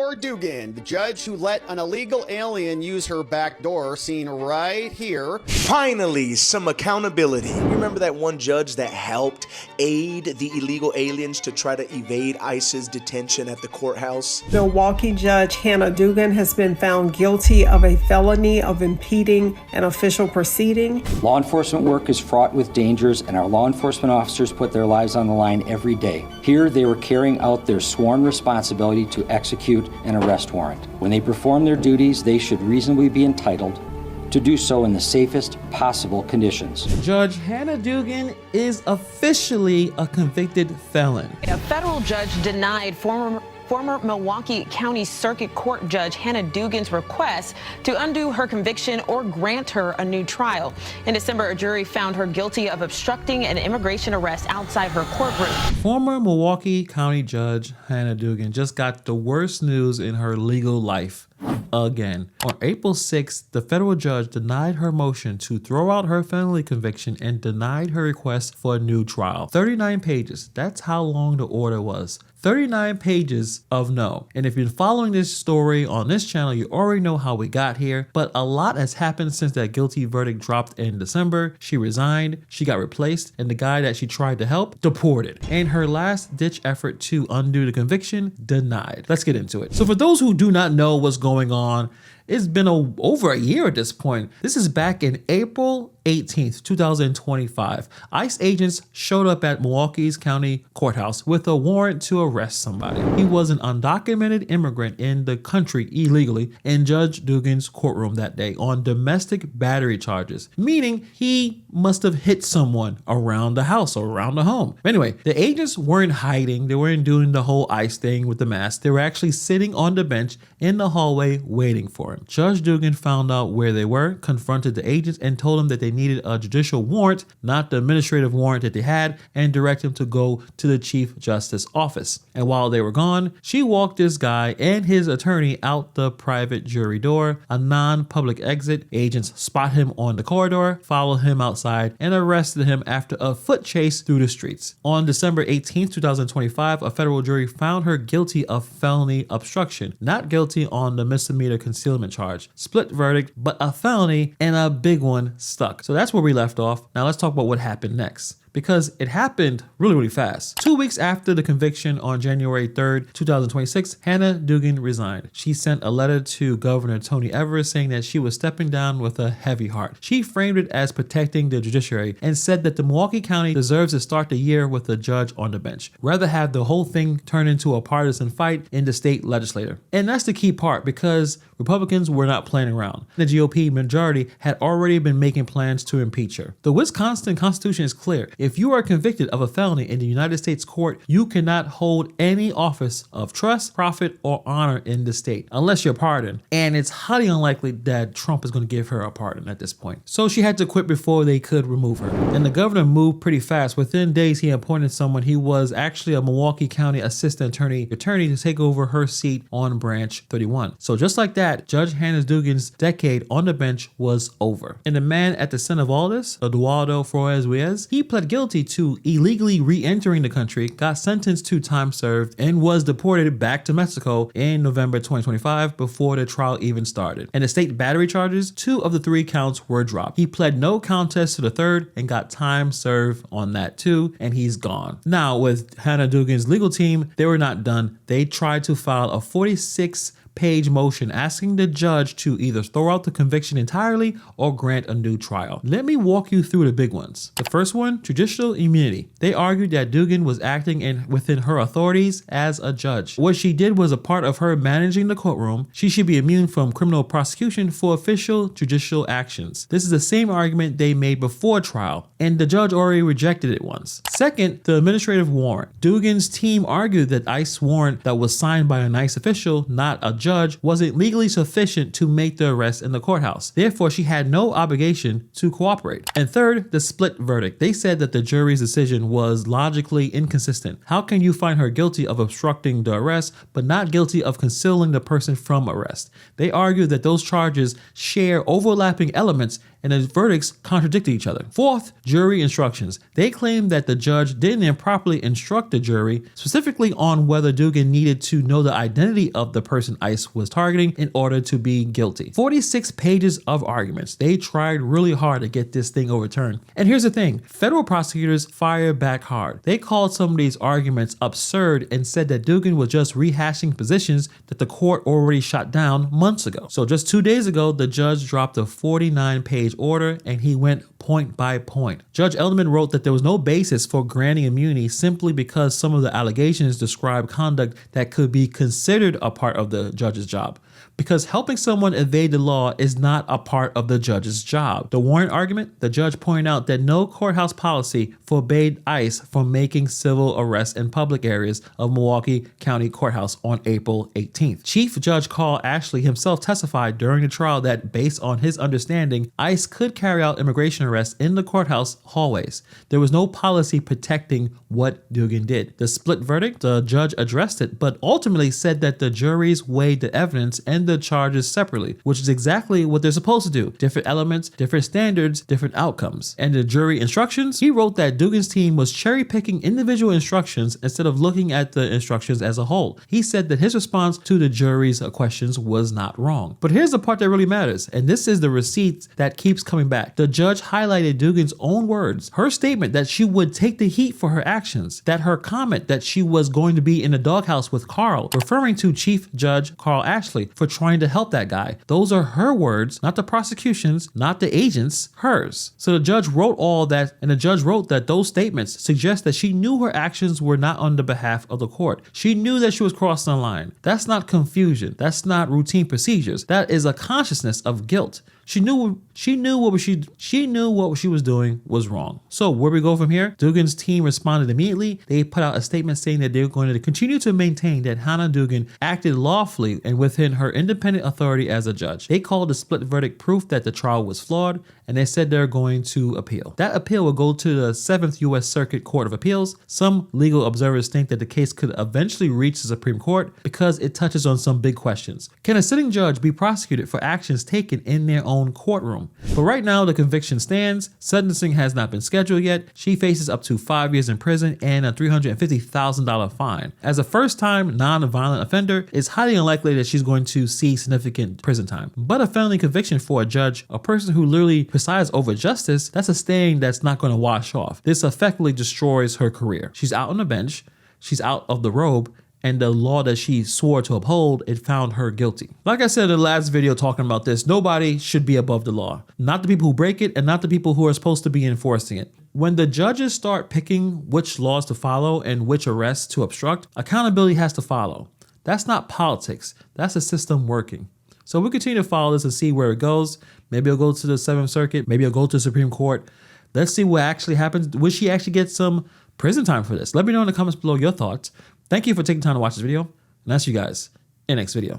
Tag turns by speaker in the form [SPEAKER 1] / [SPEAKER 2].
[SPEAKER 1] Claire Dugan, the judge who let an illegal alien use her back door, seen right here.
[SPEAKER 2] Finally, some accountability. You remember that one judge that helped aid the illegal aliens to try to evade ICE's detention at the courthouse?
[SPEAKER 3] Milwaukee Judge Hannah Dugan has been found guilty of a felony of impeding an official proceeding.
[SPEAKER 4] Law enforcement work is fraught with dangers, and our law enforcement officers put their lives on the line every day. Here, they were carrying out their sworn responsibility to execute an arrest warrant. When they perform their duties, they should reasonably be entitled to do so in the safest possible conditions.
[SPEAKER 5] Judge Hannah Dugan is officially a convicted felon.
[SPEAKER 6] A federal judge denied former Milwaukee County Circuit Court Judge Hannah Dugan's request to undo her conviction or grant her a new trial. In December, a jury found her guilty of obstructing an immigration arrest outside her courtroom.
[SPEAKER 5] Former Milwaukee County Judge Hannah Dugan just got the worst news in her legal life. Again. On April 6th, the federal judge denied her motion to throw out her felony conviction and denied her request for a new trial. 39 pages. That's how long the order was. 39 pages of no. And if you've been following this story on this channel, you already know how we got here. But a lot has happened since that guilty verdict dropped in December. She resigned, she got replaced, and the guy that she tried to help, deported. And her last ditch effort to undo the conviction, denied. Let's get into it. So for those who do not know what's going on, it's been over a year at this point. This is back in April 18th, 2025. ICE agents showed up at Milwaukee's County Courthouse with a warrant to arrest somebody. He was an undocumented immigrant in the country illegally in Judge Dugan's courtroom that day on domestic battery charges, meaning he must have hit someone around the house or around the home. Anyway, the agents weren't hiding. They weren't doing the whole ICE thing with the mask. They were actually sitting on the bench in the hallway waiting for him. Judge Dugan found out where they were, confronted the agents, and told them that they needed a judicial warrant, not the administrative warrant that they had, and directed him to go to the Chief Justice office. And while they were gone, she walked this guy and his attorney out the private jury door, a non-public exit. Agents spot him on the corridor, follow him outside, and arrested him after a foot chase through the streets. On December 18th, 2025, a federal jury found her guilty of felony obstruction, not guilty on the misdemeanor concealment charge. Split verdict, but a felony and a big one stuck. So that's where we left off. Now let's talk about what happened next, because it happened really fast. 2 weeks after the conviction on January 3rd, 2026, Hannah Dugan resigned. She sent a letter to Governor Tony Evers saying that she was stepping down with a heavy heart. She framed it as protecting the judiciary and said that the Milwaukee County deserves to start the year with a judge on the bench, rather have the whole thing turn into a partisan fight in the state legislature. And that's the key part, because Republicans were not playing around. The GOP majority had already been making plans to impeach her. The Wisconsin Constitution is clear. If you are convicted of a felony in the United States court, you cannot hold any office of trust, profit, or honor in the state unless you're pardoned. And it's highly unlikely that Trump is going to give her a pardon at this point. So she had to quit before they could remove her. And the governor moved pretty fast. Within days, he appointed someone. He was actually a Milwaukee County assistant attorney to take over her seat on Branch 31. So just like that, Judge Hannah Dugan's decade on the bench was over. And the man at the center of all this, Eduardo Flores-Ruiz, he pled guilty to illegally re-entering the country, got sentenced to time served, and was deported back to Mexico in November 2025 before the trial even started. And the state battery charges, 2 of the 3 counts were dropped. He pled no contest to the 3rd and got time served on that too, and he's gone. Now, with Hannah Dugan's legal team, they were not done. They tried to file a 46-page motion asking the judge to either throw out the conviction entirely or grant a new trial. Let me walk you through the big ones. The first one, judicial immunity. They argued that Dugan was acting within her authorities as a judge. What she did was a part of her managing the courtroom. She should be immune from criminal prosecution for official judicial actions. This is the same argument they made before trial, and the judge already rejected it once. Second, the administrative warrant. Dugan's team argued that ICE warrant that was signed by an ICE official, not a judge, wasn't legally sufficient to make the arrest in the courthouse. Therefore, she had no obligation to cooperate. And third, the split verdict. They said that that the jury's decision was logically inconsistent. How can you find her guilty of obstructing the arrest, but not guilty of concealing the person from arrest? They argued that those charges share overlapping elements and the verdicts contradicted each other. Fourth, jury instructions. They claimed that the judge didn't improperly instruct the jury, specifically on whether Dugan needed to know the identity of the person ICE was targeting in order to be guilty. 46 pages of arguments. They tried really hard to get this thing overturned. And here's the thing, federal prosecutors fired back hard. They called some of these arguments absurd and said that Dugan was just rehashing positions that the court already shot down months ago. So just 2 days ago, the judge dropped a 49-page order and he went point by point. Judge Adelman wrote that there was no basis for granting immunity simply because some of the allegations describe conduct that could be considered a part of the judge's job. Because helping someone evade the law is not a part of the judge's job. The warrant argument, the judge pointed out that no courthouse policy forbade ICE from making civil arrests in public areas of Milwaukee County Courthouse on April 18th. Chief Judge Carl Ashley himself testified during the trial that based on his understanding, ICE could carry out immigration arrests in the courthouse hallways. There was no policy protecting what Dugan did. The split verdict, the judge addressed it, but ultimately said that the juries weighed the evidence and the charges separately, which is exactly what they're supposed to do. Different elements, different standards, different outcomes. And the jury instructions, he wrote that Dugan's team was cherry picking individual instructions instead of looking at the instructions as a whole. He said that his response to the jury's questions was not wrong. But here's the part that really matters, and this is the receipt that keeps coming back. The judge highlighted Dugan's own words, her statement that she would take the heat for her actions, that her comment that she was going to be in the doghouse with Carl, referring to Chief Judge Carl Ashley for trying to help that guy. Those are her words, not the prosecution's, not the agent's, hers. So the judge wrote all that, and the judge wrote that those statements suggest that she knew her actions were not on the behalf of the court. She knew that she was crossing the line. That's not confusion. That's not routine procedures. That is a consciousness of guilt. She knew what she was doing was wrong. So where we go from here? Dugan's team responded immediately. They put out a statement saying that they're going to continue to maintain that Hannah Dugan acted lawfully and within her independent authority as a judge. They called the split verdict proof that the trial was flawed, and they said they're going to appeal. That appeal will go to the 7th U.S. Circuit Court of Appeals. Some legal observers think that the case could eventually reach the Supreme Court because it touches on some big questions. Can a sitting judge be prosecuted for actions taken in their own courtroom? But right now the conviction stands. Sentencing has not been scheduled yet. She faces up to 5 years in prison and a $350,000 fine. As a first-time non-violent offender, it's highly unlikely that she's going to see significant prison time. But a felony conviction for a judge, a person who literally presides over justice, that's a stain that's not going to wash off. This effectively destroys her career. She's out on the bench, she's out of the robe, and the law that she swore to uphold, it found her guilty. Like I said in the last video talking about this, nobody should be above the law. Not the people who break it and not the people who are supposed to be enforcing it. When the judges start picking which laws to follow and which arrests to obstruct, accountability has to follow. That's not politics. That's a system working. So we'll continue to follow this and see where it goes. Maybe it'll go to the 7th Circuit. Maybe it'll go to the Supreme Court. Let's see what actually happens. Will she actually get some prison time for this? Let me know in the comments below your thoughts. Thank you for taking time to watch this video, and I'll see you guys in the next video.